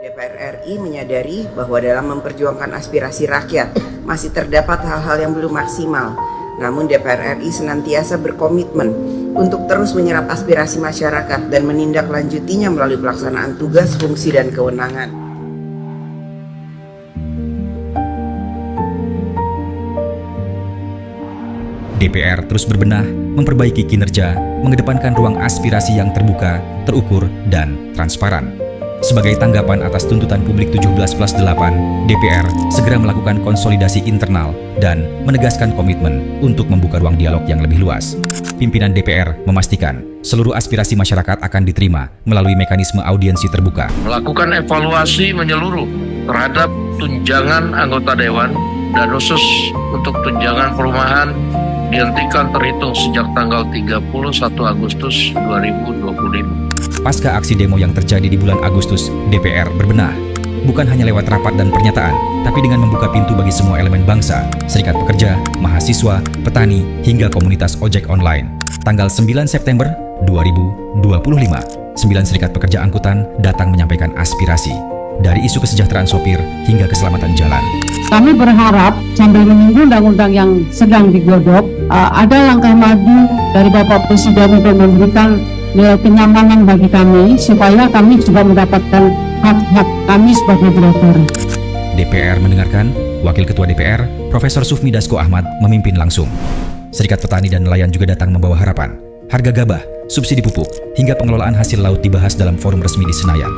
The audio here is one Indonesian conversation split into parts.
DPR RI menyadari bahwa dalam memperjuangkan aspirasi rakyat masih terdapat hal-hal yang belum maksimal. Namun DPR RI senantiasa berkomitmen untuk terus menyerap aspirasi masyarakat dan menindaklanjutinya melalui pelaksanaan tugas, fungsi, dan kewenangan. DPR terus berbenah, memperbaiki kinerja, mengedepankan ruang aspirasi yang terbuka, terukur, dan transparan. Sebagai tanggapan atas tuntutan publik 17+8, DPR segera melakukan konsolidasi internal dan menegaskan komitmen untuk membuka ruang dialog yang lebih luas. Pimpinan DPR memastikan seluruh aspirasi masyarakat akan diterima melalui mekanisme audiensi terbuka. Melakukan evaluasi menyeluruh terhadap tunjangan anggota Dewan dan khusus untuk tunjangan perumahan dihentikan terhitung sejak tanggal 31 Agustus 2025. Pasca aksi demo yang terjadi di bulan Agustus, DPR berbenah. Bukan hanya lewat rapat dan pernyataan, tapi dengan membuka pintu bagi semua elemen bangsa, serikat pekerja, mahasiswa, petani, hingga komunitas ojek online. Tanggal 9 September 2025, 9 serikat pekerja angkutan datang menyampaikan aspirasi. Dari isu kesejahteraan sopir hingga keselamatan jalan. Kami berharap sambil menunggu undang-undang yang sedang digodok, ada langkah maju dari Bapak Presiden untuk memberikan nilai kenyamanan bagi kami, supaya kami juga mendapatkan hak-hak kami sebagai driver. DPR mendengarkan, Wakil Ketua DPR, Profesor Sufmi Dasko Ahmad memimpin langsung. Serikat petani dan nelayan juga datang membawa harapan. Harga gabah, subsidi pupuk, hingga pengelolaan hasil laut dibahas dalam forum resmi di Senayan.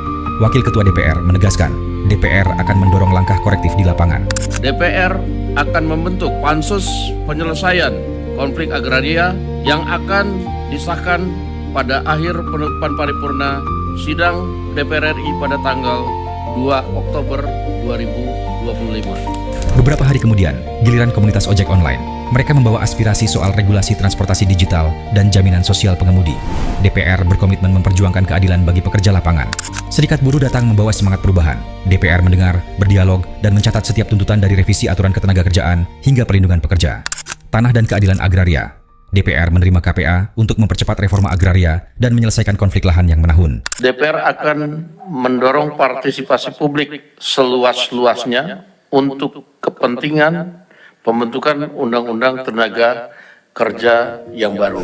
Wakil Ketua DPR menegaskan, DPR akan mendorong langkah korektif di lapangan. DPR akan membentuk pansus penyelesaian konflik agraria yang akan disahkan pada akhir penutupan paripurna sidang DPR RI pada tanggal 2 Oktober 2025. Beberapa hari kemudian, giliran komunitas ojek online. Mereka membawa aspirasi soal regulasi transportasi digital dan jaminan sosial pengemudi. DPR berkomitmen memperjuangkan keadilan bagi pekerja lapangan. Serikat buruh datang membawa semangat perubahan. DPR mendengar, berdialog, dan mencatat setiap tuntutan dari revisi aturan ketenagakerjaan hingga perlindungan pekerja. Tanah dan keadilan agraria. DPR menerima KPA untuk mempercepat reforma agraria dan menyelesaikan konflik lahan yang menahun. DPR akan mendorong partisipasi publik seluas-luasnya untuk kepentingan pembentukan Undang-Undang Tenaga Kerja yang baru.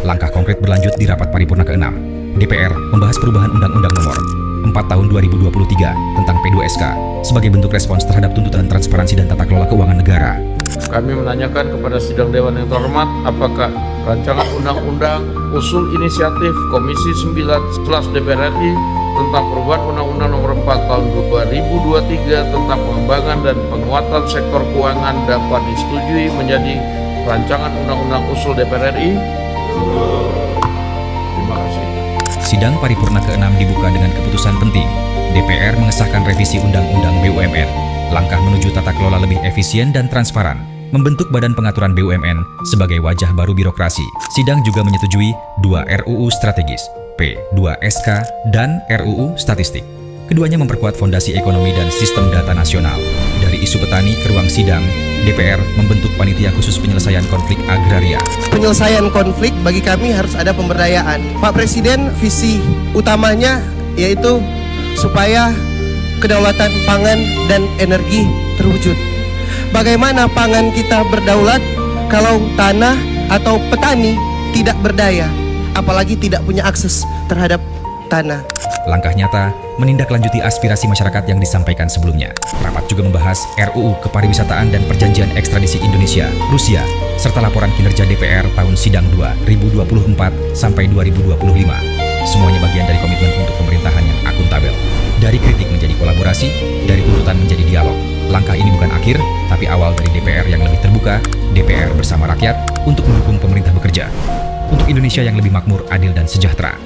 Langkah konkret berlanjut di rapat paripurna ke-6. DPR membahas perubahan Undang-Undang Nomor 4 Tahun 2023 tentang P2SK sebagai bentuk respons terhadap tuntutan transparansi dan tata kelola keuangan negara. Kami menanyakan kepada sidang Dewan yang terhormat, apakah rancangan undang-undang usul inisiatif Komisi 9 DPR RI tentang perubahan Undang-Undang Nomor 4 Tahun 2023 tentang pengembangan dan penguatan sektor keuangan dapat disetujui menjadi rancangan undang-undang usul DPR RI? Terima kasih. Sidang paripurna ke-6 dibuka dengan keputusan penting. DPR mengesahkan revisi Undang-Undang BUMN. Langkah menuju tata kelola lebih efisien dan transparan. Membentuk Badan Pengaturan BUMN sebagai wajah baru birokrasi. Sidang juga menyetujui 2 RUU strategis, P2SK, dan RUU statistik. Keduanya memperkuat fondasi ekonomi dan sistem data nasional. Dari isu petani ke ruang sidang, DPR membentuk panitia khusus penyelesaian konflik agraria. Penyelesaian konflik bagi kami harus ada pemberdayaan. Pak Presiden visi utamanya yaitu supaya kedaulatan pangan dan energi terwujud. Bagaimana pangan kita berdaulat kalau tanah atau petani tidak berdaya, apalagi tidak punya akses terhadap tanah. Langkah nyata menindaklanjuti aspirasi masyarakat yang disampaikan sebelumnya. Rapat juga membahas RUU Kepariwisataan dan Perjanjian Ekstradisi Indonesia, Rusia, serta laporan kinerja DPR tahun sidang 2024 sampai 2025. Semuanya bagian dari komitmen untuk pemerintahan yang akuntabel. Dari kritik menjadi kolaborasi, dari tuntutan menjadi dialog. Langkah ini bukan akhir, tapi awal dari DPR yang lebih terbuka, DPR bersama rakyat untuk mendukung pemerintah bekerja. Untuk Indonesia yang lebih makmur, adil, dan sejahtera.